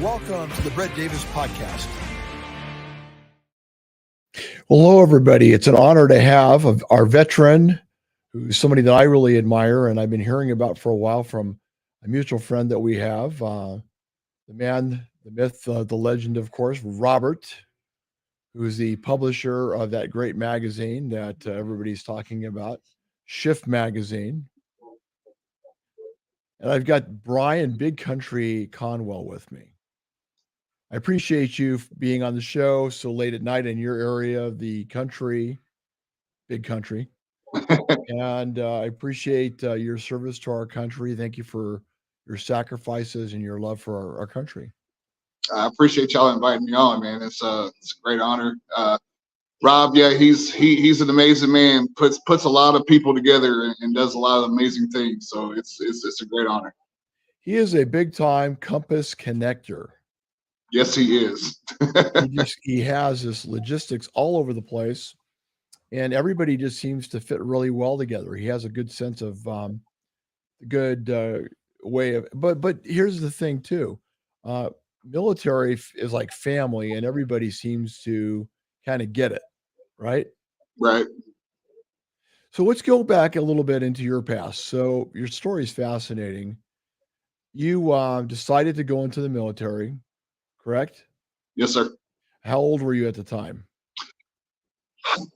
Welcome to the Brett Davis Podcast. Well, hello, everybody. It's an honor to have our veteran, who's somebody that I really admire and I've been hearing about for a while from a mutual friend that we have, the man, the myth, the legend, of course, Robert, who's the publisher of that great magazine that everybody's talking about, Shift Magazine. And I've got Brian Big Country Conwell with me. I appreciate you being on the show so late at night in your area of the country, big country. And I appreciate your service to our country. Thank you for your sacrifices and your love for our country. I appreciate y'all inviting me on, man. It's a great honor. Rob, yeah, he's an amazing man. Puts a lot of people together and does a lot of amazing things. So it's a great honor. He is a big time compass connector. Yes, he is. he has this logistics all over the place, and everybody just seems to fit really well together. He has a good sense of good way of. But here's the thing too, military is like family, and everybody seems to kind of get it, right? Right. So let's go back a little bit into your past. So your story is fascinating. You decided to go into the military. Correct? Yes, sir. How old were you at the time?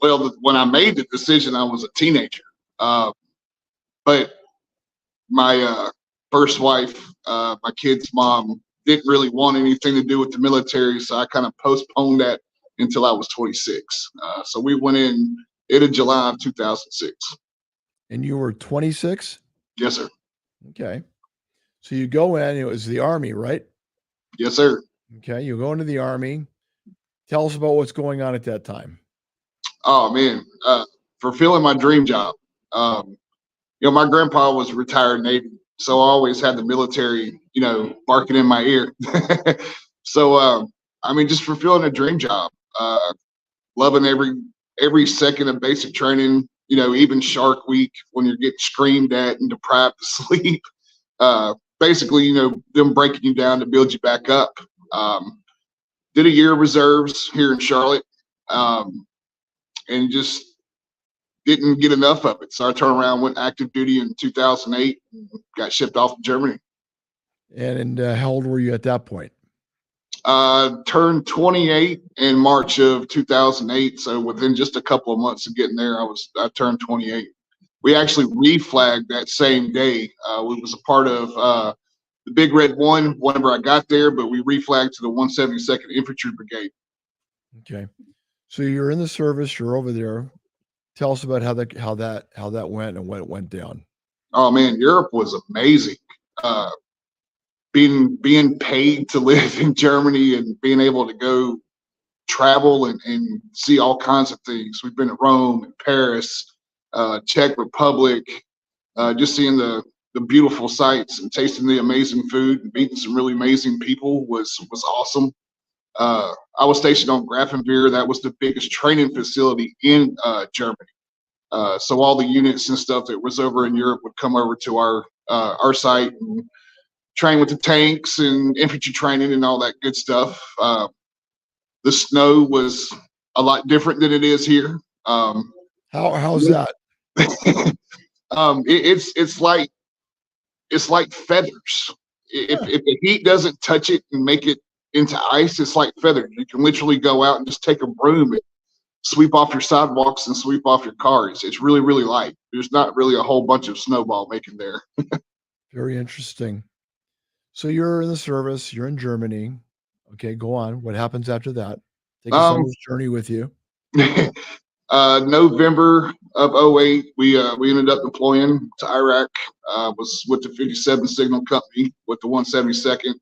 Well, when I made the decision, I was a teenager. But my first wife, my kid's mom, didn't really want anything to do with the military, so I kind of postponed that until I was 26. So we went in July of 2006. And you were 26? Yes, sir. Okay. So you go in, it was the Army, right? Yes, sir. Okay, you go into the Army. Tell us about what's going on at that time. Oh, man, fulfilling my dream job. My grandpa was a retired Navy, so I always had the military, barking in my ear. So, just fulfilling a dream job. Loving every second of basic training, even Shark Week when you're getting screamed at and deprived of sleep. Basically, them breaking you down to build you back up. Did a year of reserves here in Charlotte, and just didn't get enough of it. So I turned around, went active duty in 2008, and got shipped off to Germany. And how old were you at that point? Turned 28 in March of 2008. So within just a couple of months of getting there, I turned 28. We actually reflagged that same day. We was a part of the Big Red 1 whenever I got there, but we reflagged to the 172nd Infantry Brigade. Okay. So you're in the service, you're over there. Tell us about how that went and when it went down. Oh man, Europe was amazing. Being paid to live in Germany and being able to go travel and see all kinds of things. We've been to Rome and Paris, Czech Republic, just seeing the beautiful sights and tasting the amazing food and meeting some really amazing people was awesome. I was stationed on Grafenwehr. That was the biggest training facility in Germany. So all the units and stuff that was over in Europe would come over to our site and train with the tanks and infantry training and all that good stuff. The snow was a lot different than it is here. How's that? It's like feathers. If the heat doesn't touch it and make it into ice, it's like feathers. You can literally go out and just take a broom and sweep off your sidewalks and sweep off your cars. It's really, really light. There's not really a whole bunch of snowball making there. Very interesting. So you're in the service, you're in Germany. Okay, go on. What happens after that? Take us on this journey with you. November of 2008, we ended up deploying to Iraq. Was with the 57 Signal Company with the 172nd.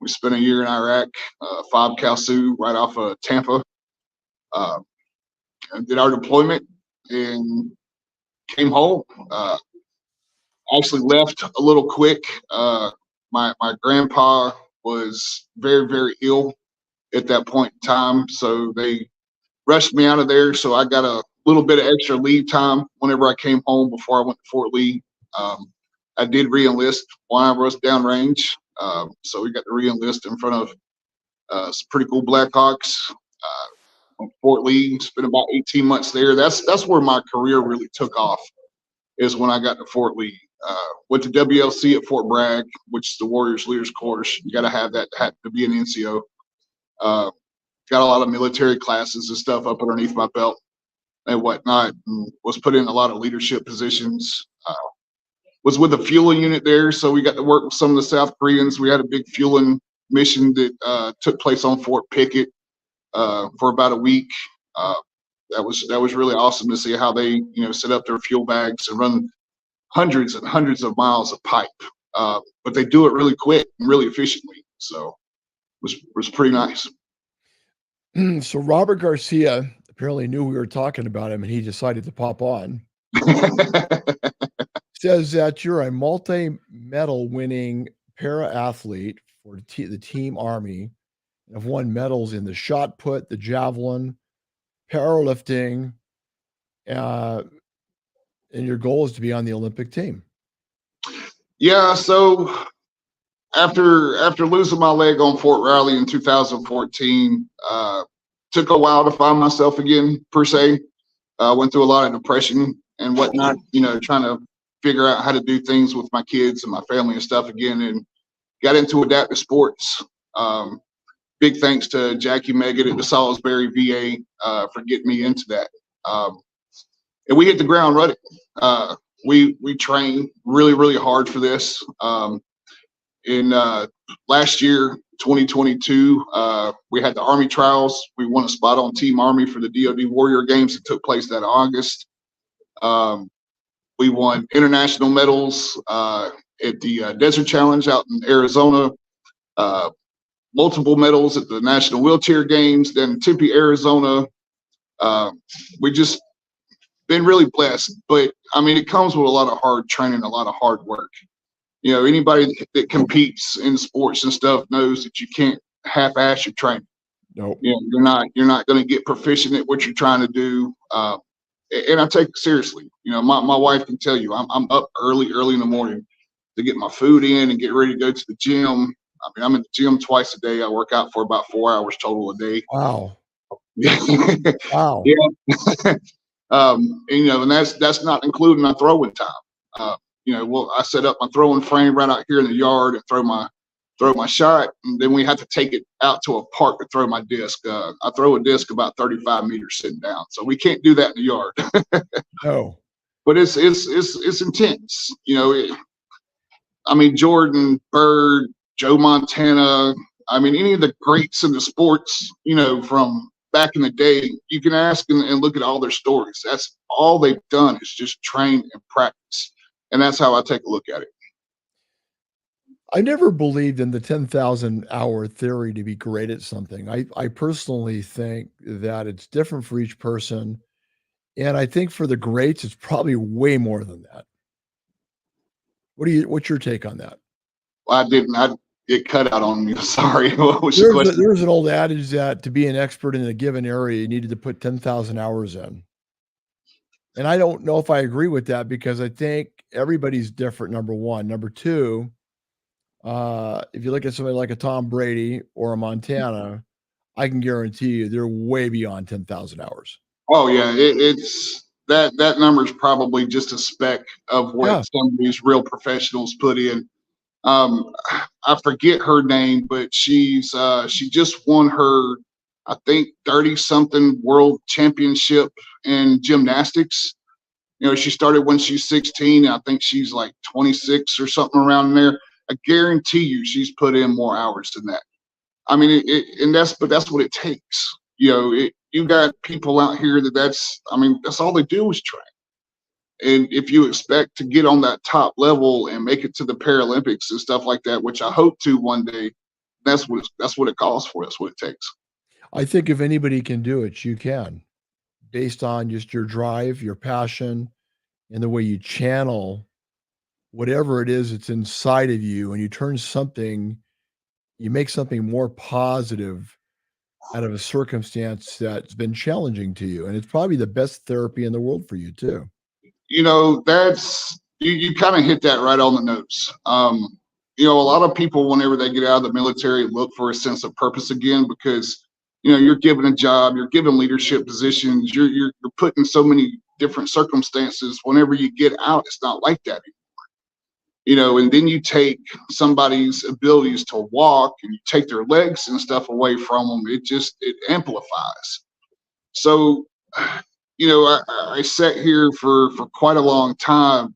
We spent a year in Iraq, Fob Kalsu, right off of Tampa. And did our deployment and came home. Actually left a little quick. My grandpa was very, very ill at that point in time, so they rushed me out of there. So I got a little bit of extra leave time whenever I came home before I went to Fort Lee. I did re-enlist while I was downrange. So we got to re-enlist in front of some pretty cool Blackhawks on Fort Lee. Spent about 18 months there. That's where my career really took off, is when I got to Fort Lee. Went to WLC at Fort Bragg, which is the Warriors Leaders Course. You got to have that to be an NCO. Got a lot of military classes and stuff up underneath my belt and whatnot, and was put in a lot of leadership positions. Was with the fueling unit there, so we got to work with some of the South Koreans. We had a big fueling mission that took place on Fort Pickett for about a week. That was really awesome to see how they set up their fuel bags and run hundreds and hundreds of miles of pipe, but they do it really quick and really efficiently. So it was pretty nice. So Robert Garcia apparently knew we were talking about him, and he decided to pop on. Says that you're a multi-medal winning para-athlete for the Team Army, and have won medals in the shot put, the javelin, powerlifting, and your goal is to be on the Olympic team. Yeah, so after losing my leg on Fort Riley in 2014, took a while to find myself again, per se. Went through a lot of depression and whatnot, trying to figure out how to do things with my kids and my family and stuff again, and got into adaptive sports. Big thanks to Jackie Meggett at the Salisbury VA for getting me into that. And we hit the ground running. We trained really, really hard for this. In last year, 2022, we had the Army trials. We won a spot on Team Army for the DoD Warrior Games that took place that August. We won international medals at the Desert Challenge out in Arizona. Multiple medals at the National Wheelchair Games, then Tempe, Arizona. We just been really blessed, but I mean, it comes with a lot of hard training, a lot of hard work. Anybody that competes in sports and stuff knows that you can't half-ass your training. Nope. You're not going to get proficient at what you're trying to do. And I take it seriously. My wife can tell you I'm up early in the morning to get my food in and get ready to go to the gym. I mean, I'm in the gym twice a day. I work out for about 4 hours total a day. Wow. Wow. Yeah. And that's not including my throwing time. I set up my throwing frame right out here in the yard and throw my shot, and then we have to take it out to a park to throw my disc. I throw a disc about 35 meters sitting down, so we can't do that in the yard. No. But it's intense. I mean, Jordan, Bird, Joe Montana. I mean, any of the greats in the sports, from back in the day, you can ask and look at all their stories. That's all they've done is just train and practice. And that's how I take a look at it. I never believed in the 10,000 hour theory to be great at something. I personally think that it's different for each person. And I think for the greats, it's probably way more than that. What's your take on that? Well, I get cut out on me. Sorry. What was your question? There's an old adage that to be an expert in a given area, you needed to put 10,000 hours in. And I don't know if I agree with that, because I think everybody's different, number one. Number two, if you look at somebody like a Tom Brady or a Montana, I can guarantee you they're way beyond 10,000 hours. Oh, yeah. It's that number is probably just a speck of what some of these real professionals put in. I forget her name, but she just won her, I think, 30-something world championship in gymnastics. She started when she's 16. I think she's like 26 or something around there. I guarantee you she's put in more hours than that. I mean, that's what it takes. You got people out here that's all they do is train. And if you expect to get on that top level and make it to the Paralympics and stuff like that, which I hope to one day, that's what it calls for. That's what it takes. I think if anybody can do it, you can, based on just your drive, your passion, and the way you channel whatever it is that's inside of you, and you make something more positive out of a circumstance that's been challenging to you. And it's probably the best therapy in the world for you too. That's you kind of hit that right on the nose. a lot of people, whenever they get out of the military, look for a sense of purpose again because, you're given a job, you're given leadership positions, you're put in so many different circumstances. Whenever you get out, it's not like that anymore. And then you take somebody's abilities to walk and you take their legs and stuff away from them. It amplifies. So, I sat here for quite a long time,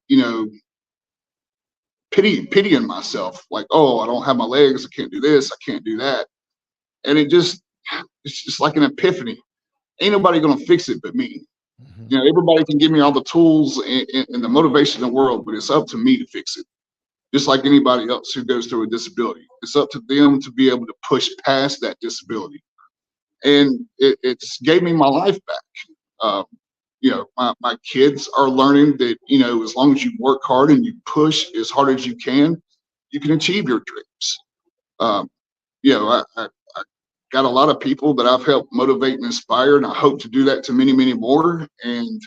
pitying myself, like, oh, I don't have my legs, I can't do this, I can't do that. And it's just like an epiphany. Ain't nobody gonna fix it but me. Mhm. Everybody can give me all the tools and the motivation in the world, but it's up to me to fix it. Just like anybody else who goes through a disability, it's up to them to be able to push past that disability. And it's gave me my life back. Um, my kids are learning that, as long as you work hard and you push as hard as you can achieve your dreams. Um, I got a lot of people that I've helped motivate and inspire, and I hope to do that to many, many more. And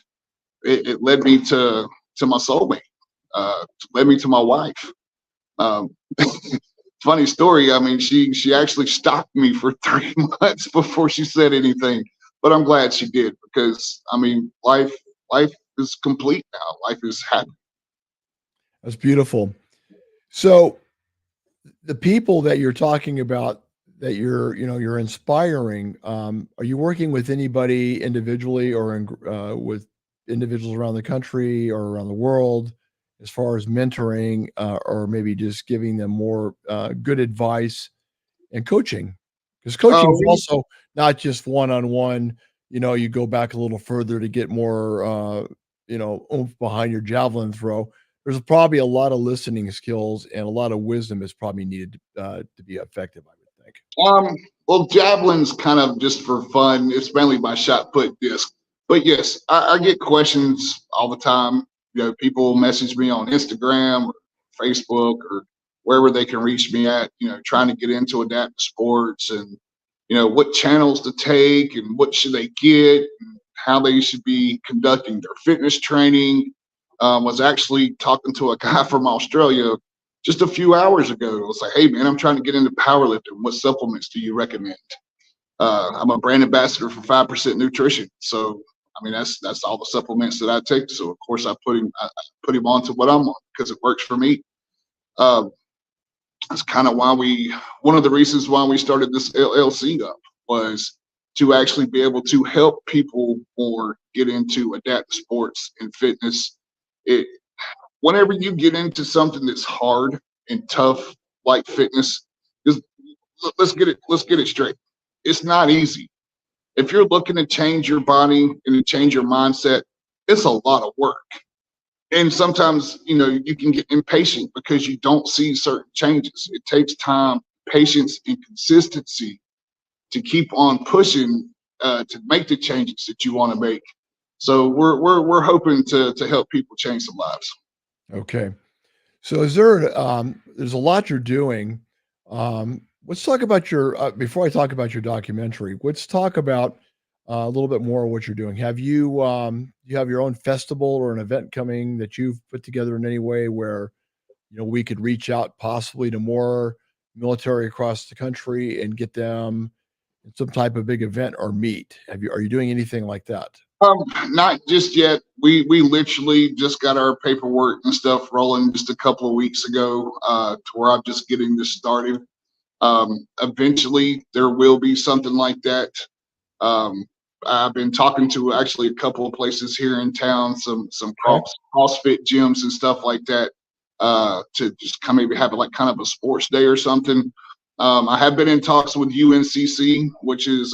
it led me to my soulmate, led me to my wife. Um, Funny story. I mean, she actually stopped me for 3 months before she said anything, but I'm glad she did because I mean, life is complete now. Life is happy. That's beautiful. So the people that you're talking about that you're inspiring, are you working with anybody individually or with individuals around the country or around the world as far as mentoring, or maybe just giving them more good advice and coaching? Because coaching is We also not just one-on-one. You go back a little further to get more, oomph behind your javelin throw. There's probably a lot of listening skills and a lot of wisdom is probably needed to be effective, I would think. well, javelin's kind of just for fun. It's mainly my shot put disc. But yes, I get questions all the time. People message me on Instagram or Facebook or wherever they can reach me at, trying to get into adaptive sports and, what channels to take and what should they get and how they should be conducting their fitness training. Was actually talking to a guy from Australia just a few hours ago. I was like, hey, man, I'm trying to get into powerlifting. What supplements do you recommend? I'm a brand ambassador for 5% Nutrition. So, I mean, that's all the supplements that I take. So, of course, I put him on to what I'm on because it works for me. Uh, that's kind of one of the reasons why we started this LLC up was to actually be able to help people more get into adaptive sports and fitness. It, Whenever you get into something that's hard and tough like fitness, just let's get it straight. It's not easy. If you're looking to change your body and to change your mindset, it's a lot of work. And sometimes, you can get impatient because you don't see certain changes. It takes time, patience, and consistency to keep on pushing to make the changes that you want to make. So we're hoping to help people change some lives. Okay. So there's a lot you're doing. Let's talk about before I talk about your documentary, let's talk about a little bit more of what you're doing. You have your own festival or an event coming that you've put together in any way where, we could reach out possibly to more military across the country and get them in some type of big event or meet? Are you doing anything like that? Not just yet. We literally just got our paperwork and stuff rolling just a couple of weeks ago, to where I'm just getting this started. Eventually, there will be something like that. Um, I've been talking to actually a couple of places here in town, some Okay. CrossFit gyms and stuff like that, to just kind of maybe have like kind of a sports day or something. I have been in talks with UNCC, which is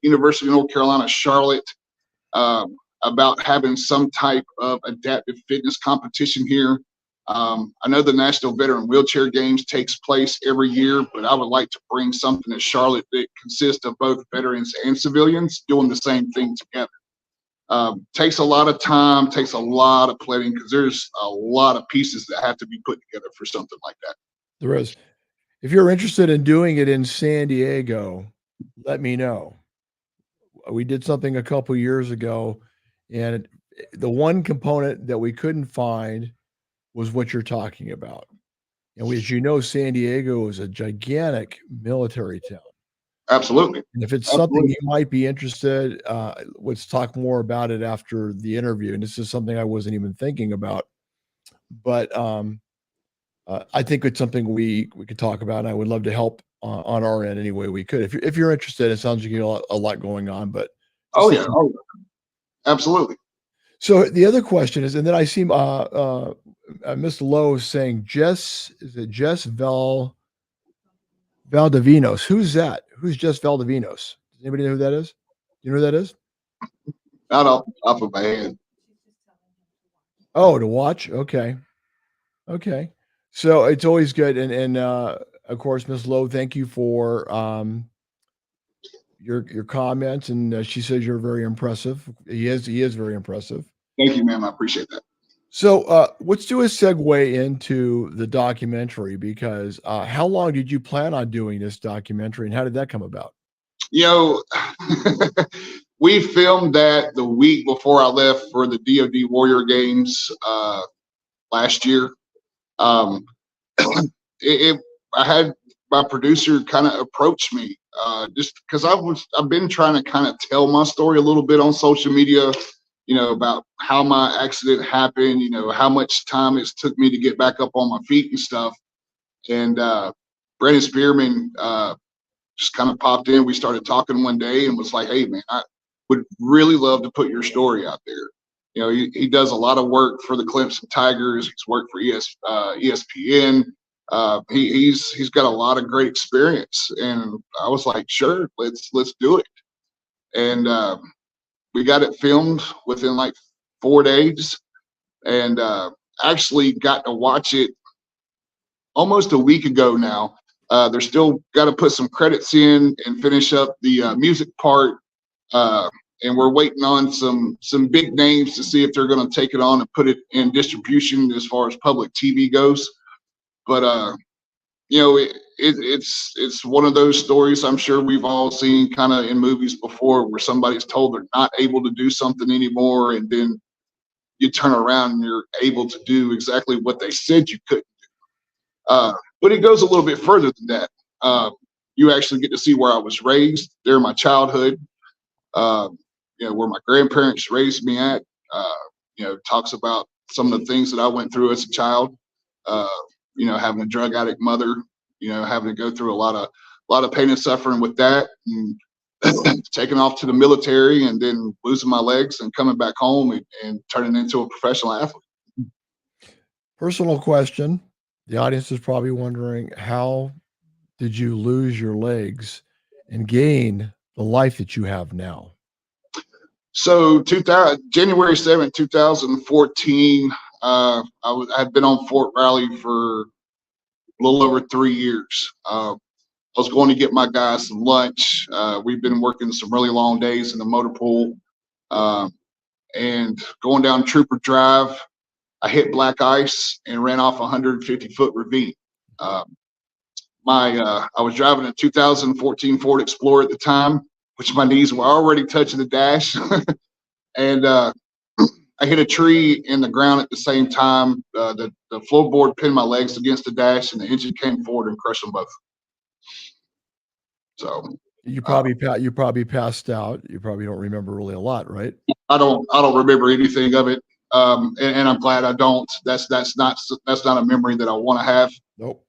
University of North Carolina, Charlotte, about having some type of adaptive fitness competition here. I know the National Veteran Wheelchair Games takes place every year, but I would like to bring something to Charlotte that consists of both veterans and civilians doing the same thing together. Takes a lot of time, takes a lot of planning because there's a lot of pieces that have to be put together for something like that. There is. If you're interested in doing it in San Diego, let me know. We did something a couple years ago, and the one component that we couldn't find was what you're talking about. And as you know, San Diego is a gigantic military town. Absolutely. And if it's something you might be interested, let's talk more about it after the interview. And this is something I wasn't even thinking about, but I think it's something we could talk about. And I would love to help on our end any way we could. If you're interested, it sounds like you got a lot going on. But Oh yeah, absolutely. so the other question is, and then I see Miss Lowe saying Jess Valdivinos. Who's that? Who's Jess Valdivinos? Does anybody know who that is? Do you know who that is? Not off of my head. Oh, to watch. Okay. So it's always good, and of course, Miss Lowe, thank you for your comments, and she says you're very impressive. He is very impressive. Thank you, ma'am. I appreciate that. So let's do a segue into the documentary, because how long did you plan on doing this documentary, and how did that come about? You know, we filmed that the week before I left for the DoD Warrior Games last year. I had my producer kind of approach me just because I've been trying to kind of tell my story a little bit on social media, you know, about how my accident happened, you know, how much time it took me to get back up on my feet and stuff. And Brandon Spearman just kind of popped in. We started talking one day and was like, "Hey, man, I would really love to put your story out there." You know, he does a lot of work for the Clemson Tigers. He's worked for ESPN. He's got a lot of great experience, and I was like, "Sure, let's do it." And we got it filmed within like 4 days, and actually got to watch it almost a week ago now. They're still got to put some credits in and finish up the music part, and we're waiting on some big names to see if they're going to take it on and put it in distribution as far as public TV goes. But you know, it's one of those stories I'm sure we've all seen kind of in movies before, where somebody's told they're not able to do something anymore, and then you turn around and you're able to do exactly what they said you couldn't. But it goes a little bit further than that. You actually get to see where I was raised during my childhood, uh, you know, where my grandparents raised me at. You know, talks about some of the things that I went through as a child. Uh, you know, having a drug addict mother, you know, having to go through a lot of pain and suffering with that, and taking off to the military, and then losing my legs and coming back home and turning into a professional athlete. Personal question. The audience is probably wondering, how did you lose your legs and gain the life that you have now? So, January 7th, 2014, I'd been on Fort Riley for a little over 3 years. I was going to get my guys some lunch. We've been working some really long days in the motor pool, and going down Trooper Drive, I hit black ice and ran off a 150-foot ravine. Uh, I was driving a 2014 Ford Explorer at the time, which my knees were already touching the dash, and I hit a tree in the ground at the same time. The floorboard pinned my legs against the dash, and the engine came forward and crushed them both. So You probably passed out. You probably don't remember really a lot, right? I don't remember anything of it, and I'm glad I don't. That's not a memory that I want to have. Nope.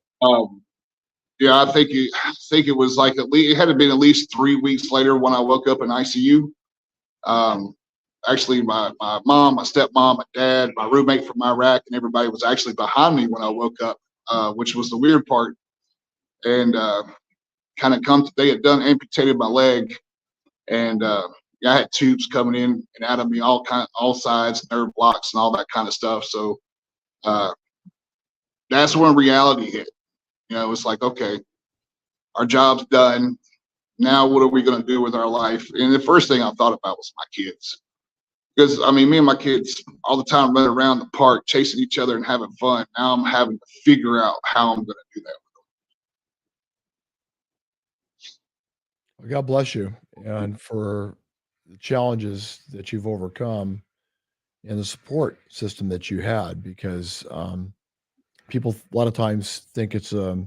Yeah, I think it was like it had to been at least 3 weeks later when I woke up in ICU. Actually, my mom, my stepmom, my dad, my roommate from Iraq, and everybody was actually behind me when I woke up, which was the weird part. And kind of they had amputated my leg, and yeah, I had tubes coming in and out of me, all sides, nerve blocks, and all that kind of stuff. So that's when reality hit. You know, it's like, okay, our job's done. Now, what are we going to do with our life? And the first thing I thought about was my kids. Because, I mean, me and my kids all the time running around the park, chasing each other and having fun. Now I'm having to figure out how I'm going to do that. Well, God bless you, and for the challenges that you've overcome and the support system that you had, because people a lot of times think it's a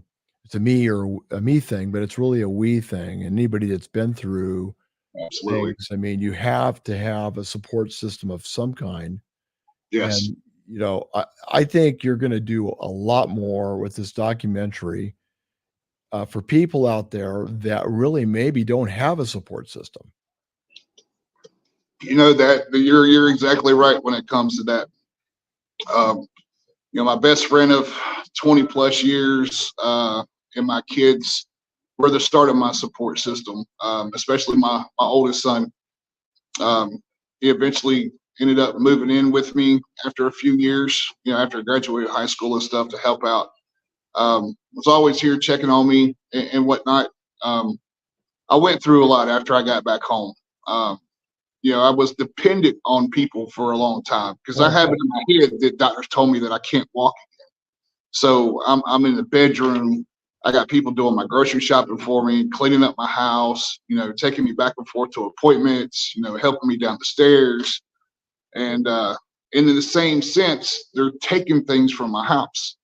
me or a me thing, but it's really a we thing. And anybody that's been through Absolutely. things, I mean, you have to have a support system of some kind. Yes. And, I think you're going to do a lot more with this documentary for people out there that really maybe don't have a support system. You know that you're exactly right when it comes to that. Um, my best friend of 20 plus years, and my kids were the start of my support system. Especially my oldest son. He eventually ended up moving in with me after a few years, after I graduated high school and stuff, to help out. Was always here checking on me and whatnot. I went through a lot after I got back home. I was dependent on people for a long time because I have it in my head that doctors told me that I can't walk again. So I'm in the bedroom. I got people doing my grocery shopping for me, cleaning up my house, taking me back and forth to appointments, helping me down the stairs. And in the same sense, they're taking things from my house.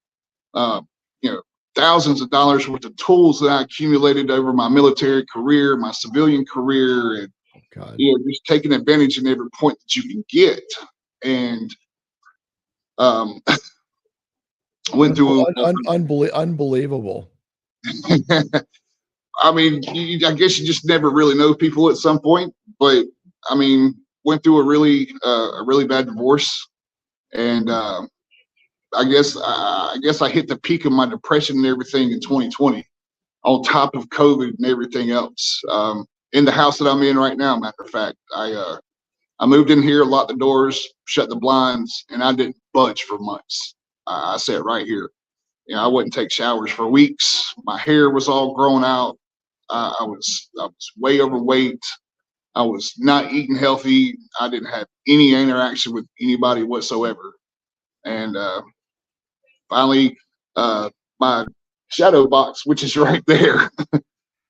Uh, you know, thousands of dollars worth of tools that I accumulated over my military career, my civilian career, and God. just taking advantage in every point that you can get. And went through. Unbelievable. I mean, I guess you just never really know people at some point, but I mean, went through a really bad divorce, and I guess I hit the peak of my depression and everything in 2020, on top of COVID and everything else. In the house that I'm in right now, matter of fact, I moved in here, locked the doors, shut the blinds, and I didn't budge for months. I sat right here. I wouldn't take showers for weeks. My hair was all grown out. I was way overweight. I was not eating healthy. I didn't have any interaction with anybody whatsoever. And finally, my shadow box, which is right there,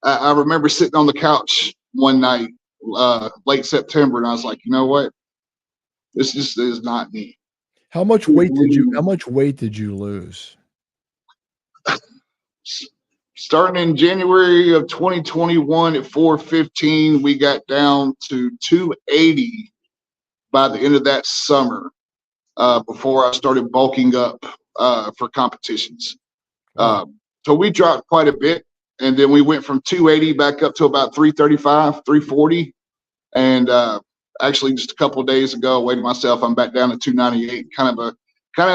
I remember sitting on the couch one night, late September, and I was like, you know what? This just is not me. How much weight did you lose? Starting in January of 2021 at 415, we got down to 280 by the end of that summer, before I started bulking up for competitions. Wow. So we dropped quite a bit, and then we went from 280 back up to about 335, 340. And actually, just a couple of days ago, I weighed myself. I'm back down to 298, kind of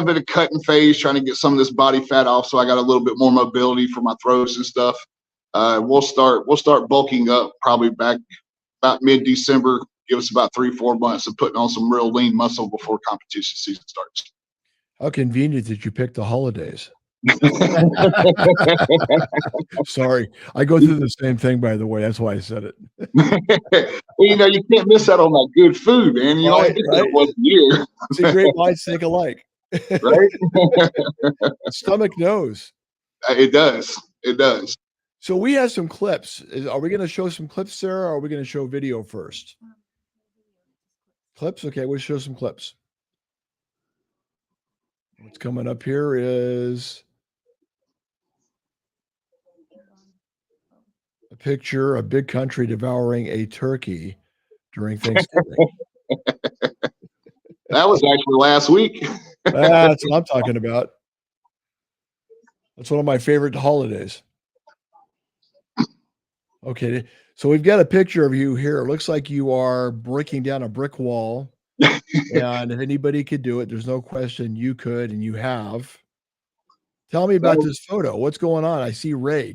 in a cutting phase, trying to get some of this body fat off, so I got a little bit more mobility for my throws and stuff. We'll start bulking up probably back about mid-December. Give us about 3-4 months of putting on some real lean muscle before competition season starts. How convenient that you picked the holidays. Sorry, I go through the same thing, by the way. That's why I said it. Well, you can't miss out on that good food, man. You only get that once a year. See, great minds think alike. Right? Stomach knows. It does. It does. So we have some clips. Are we going to show some clips, Sarah, or are we going to show video first? Clips? Okay, we'll show some clips. What's coming up here is a picture of Big Country devouring a turkey during Thanksgiving. That was actually last week. That's what I'm talking about. That's one of my favorite holidays. Okay, so we've got a picture of you here. It looks like you are breaking down a brick wall. And if anybody could do it, there's no question you could, and you have. Tell me about this photo. What's going on? I see rage.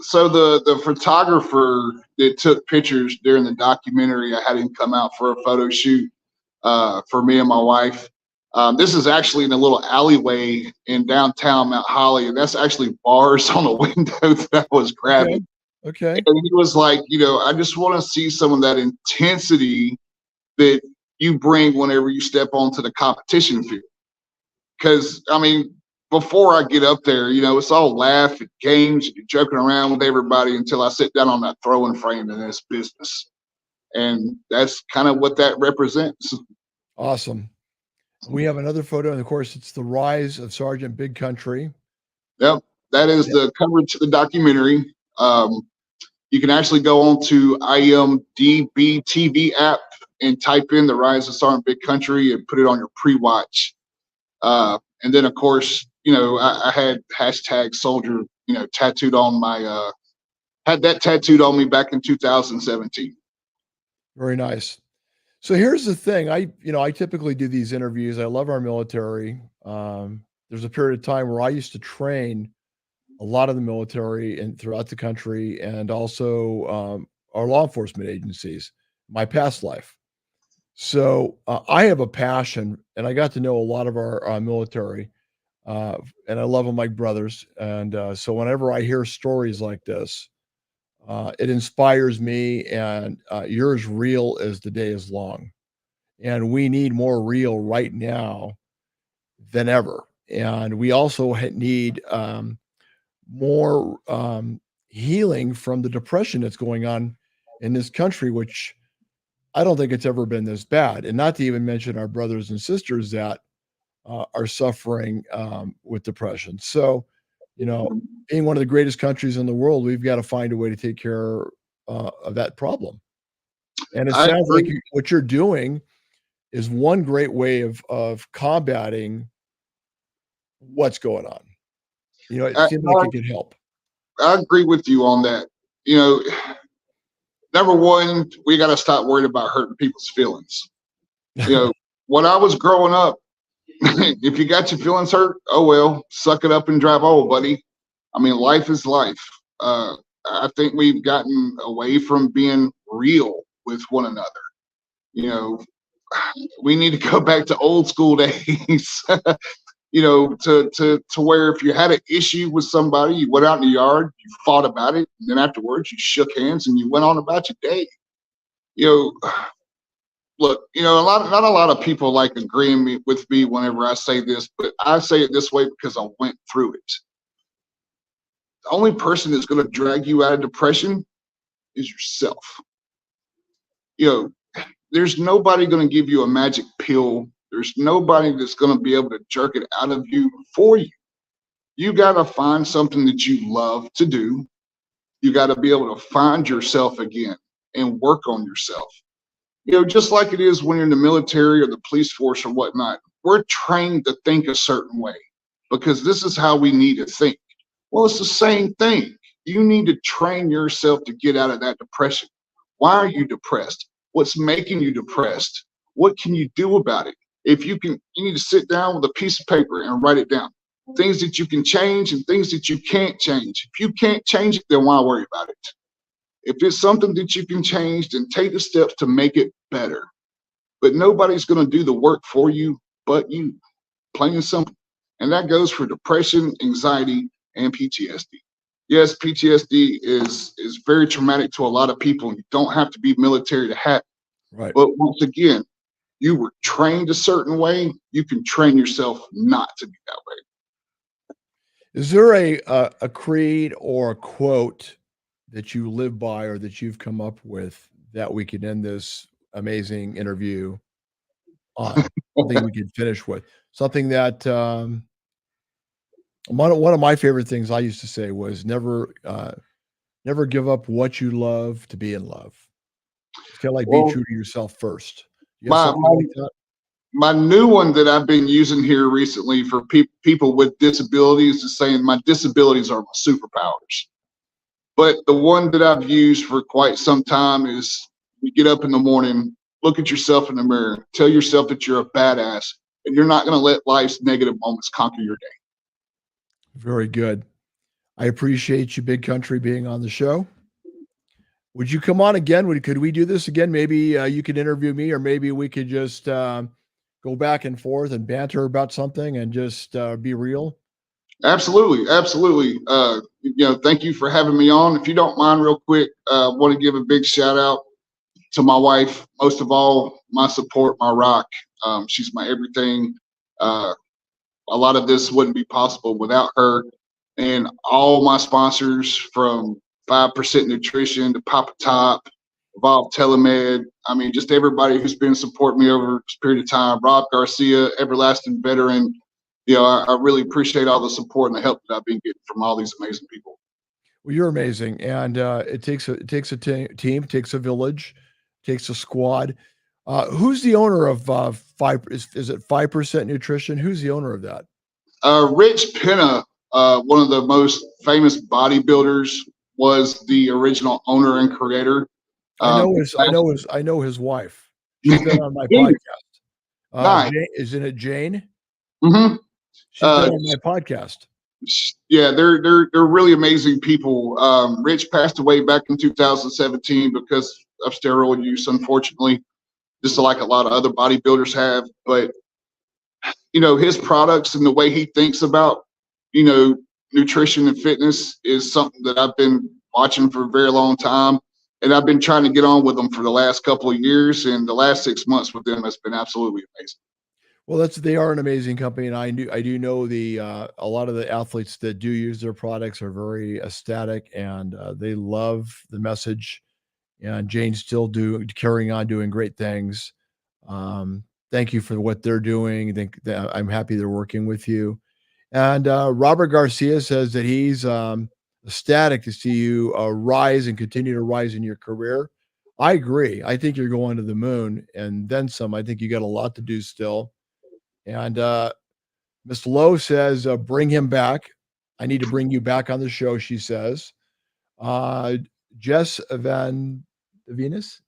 So the photographer that took pictures during the documentary, I had him come out for a photo shoot for me and my wife. This is actually in a little alleyway in downtown Mount Holly, and that's actually bars on a window that I was grabbing. Okay. And he was like, I just want to see some of that intensity that you bring whenever you step onto the competition field. Because, I mean, before I get up there, it's all laugh and games and you're joking around with everybody until I sit down on that throwing frame in this business. And that's kind of what that represents. Awesome. We have another photo, and of course, it's the rise of Sergeant Big Country. Yep, that is the cover to the documentary. You can actually go on to IMDb TV app and type in the rise of Sergeant Big Country and put it on your pre-watch. And then, of course, I had hashtag soldier, tattooed on my, had that tattooed on me back in 2017. Very nice. So here's the thing. I typically do these interviews. I love our military. There's a period of time where I used to train a lot of the military and throughout the country, and also our law enforcement agencies, my past life. So I have a passion, and I got to know a lot of our military, and I love them like brothers. And so whenever I hear stories like this, it inspires me, and you're as real as the day is long. And we need more real right now than ever. And we also need more healing from the depression that's going on in this country, which I don't think it's ever been this bad. And not to even mention our brothers and sisters that are suffering with depression. So, being one of the greatest countries in the world, we've got to find a way to take care of that problem. And it sounds like what you're doing is one great way of combating what's going on. It seems like it could help. I agree with you on that. Number one, we got to stop worrying about hurting people's feelings. When I was growing up, if you got your feelings hurt, oh well, suck it up and drive on, buddy. I mean, life is life. I think we've gotten away from being real with one another. We need to go back to old school days. To where if you had an issue with somebody, you went out in the yard, you fought about it, and then afterwards you shook hands and you went on about your day. Look, not a lot of people like agreeing with me whenever I say this, but I say it this way because I went through it. The only person that's going to drag you out of depression is yourself. There's nobody going to give you a magic pill. There's nobody that's going to be able to jerk it out of you for you. You got to find something that you love to do. You got to be able to find yourself again and work on yourself. Just like it is when you're in the military or the police force or whatnot, we're trained to think a certain way because this is how we need to think. Well, it's the same thing. You need to train yourself to get out of that depression. Why are you depressed? What's making you depressed? What can you do about it? If you need to sit down with a piece of paper and write it down. Things that you can change and things that you can't change. If you can't change it, then why worry about it? If it's something that you can change, then take the steps to make it better. But nobody's going to do the work for you but you, plain and simple. And that goes for depression, anxiety, and PTSD. Yes, PTSD is very traumatic to a lot of people. You don't have to be military to have it. Right. But once again, you were trained a certain way. You can train yourself not to be that way. Is there a creed or a quote that you live by or that you've come up with that we can end this amazing interview on? Something we could finish with. Something that one of my favorite things I used to say was never give up what you love to be in love. It's kind of like being true to yourself first. My new one that I've been using here recently for people with disabilities is saying my disabilities are my superpowers. But the one that I've used for quite some time is you get up in the morning, look at yourself in the mirror, tell yourself that you're a badass, and you're not going to let life's negative moments conquer your day. Very good. I appreciate you, Big Country, being on the show. Would you come on again? Could we do this again? Maybe you could interview me, or maybe we could just go back and forth and banter about something and just be real. Absolutely. Thank you for having me on. If you don't mind, real quick, want to give a big shout out to my wife. Most of all, my support, my rock. She's my everything. A lot of this wouldn't be possible without her. And all my sponsors, from 5% Nutrition to Papa Top, Evolve Telemed. I mean, just everybody who's been supporting me over this period of time. Rob Garcia, everlasting veteran. I really appreciate all the support and the help that I've been getting from all these amazing people. Well, you're amazing, and it takes a team, takes a village, takes a squad. Who's the owner of five? Is it 5% Nutrition? Who's the owner of that? Rich Penna, one of the most famous bodybuilders, was the original owner and creator. I know his wife. She's been on my podcast. Nice. Isn't it Jane? Mm-hmm. She's been on my podcast. Yeah, they're really amazing people. Rich passed away back in 2017 because of steroid use, unfortunately, just like a lot of other bodybuilders have. But his products and the way he thinks about nutrition and fitness is something that I've been watching for a very long time, and I've been trying to get on with them for the last couple of years, and the last 6 months with them has been absolutely amazing. Well, they are an amazing company, and I do know a lot of the athletes that do use their products are very ecstatic, and they love the message. And Jane's still carrying on doing great things. Thank you for what they're doing. I'm happy they're working with you. And Robert Garcia says that he's ecstatic to see you rise and continue to rise in your career. I agree. I think you're going to the moon and then some. I think you got a lot to do still. And Miss Lowe says, bring him back. I need to bring you back on the show, she says. Jess Van Venus?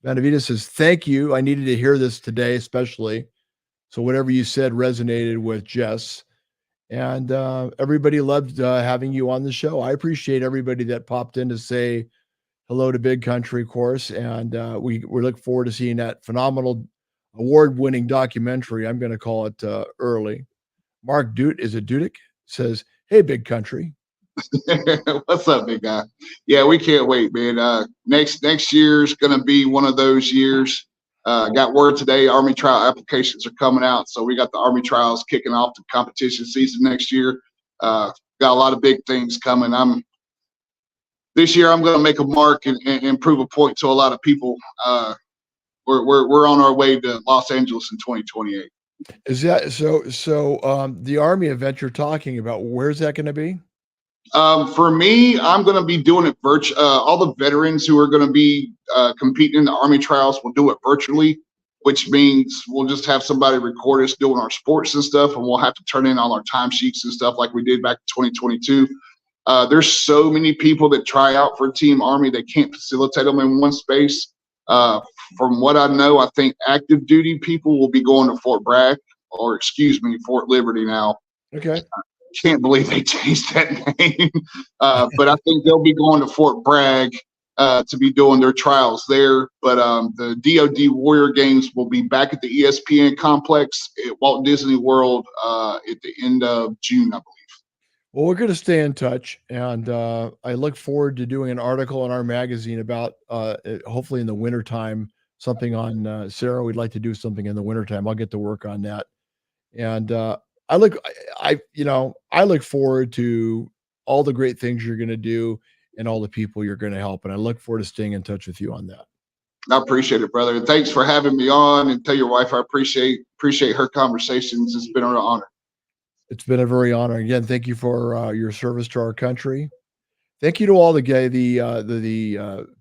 Van Venus says, thank you. I needed to hear this today, especially. So whatever you said resonated with Jess. And everybody loved having you on the show. I appreciate everybody that popped in to say hello to Big Country, of course. And we look forward to seeing that phenomenal award-winning documentary. I'm going to call it early. Mark Dudek says, hey, Big Country. What's up, big guy? Yeah, we can't wait, man. Next year's going to be one of those years. Got word today, Army trial applications are coming out. So we got the Army trials kicking off the competition season next year. Got a lot of big things coming. This year I'm going to make a mark and prove a point to a lot of people. We're on our way to Los Angeles in 2028. Is that so? The Army event you're talking about, where's that going to be? For me, I'm going to be doing it virtual. All the veterans who are going to be competing in the Army trials will do it virtually, which means we'll just have somebody record us doing our sports and stuff, and we'll have to turn in all our timesheets and stuff like we did back in 2022. There's so many people that try out for Team Army, they can't facilitate them in one space. From what I know, I think active duty people will be going to Fort Liberty now. Okay. Can't believe they changed that name. But I think they'll be going to Fort Bragg to be doing their trials there. But the DoD Warrior Games will be back at the ESPN complex at Walt Disney World at the end of June, I believe. Well, we're going to stay in touch, and I look forward to doing an article in our magazine about hopefully in the wintertime, something on Sarah. We'd like to do something in the wintertime. I'll get to work on that. And I look forward to all the great things you're going to do and all the people you're going to help. And I look forward to staying in touch with you on that. I appreciate it, brother. And thanks for having me on, and tell your wife I appreciate her conversations. It's been an honor. It's been a very honor. Again, thank you for your service to our country. Thank you to all the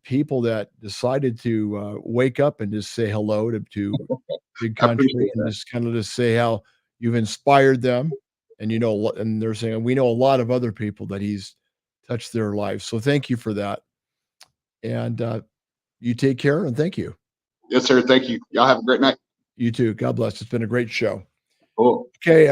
people that decided to wake up and just say hello to Big Country and just kind of just say how you've inspired them. And and they're saying we know a lot of other people that he's touched their lives. So thank you for that. And you take care and thank you. Yes, sir. Thank you. Y'all have a great night. You too. God bless. It's been a great show. Cool. Okay.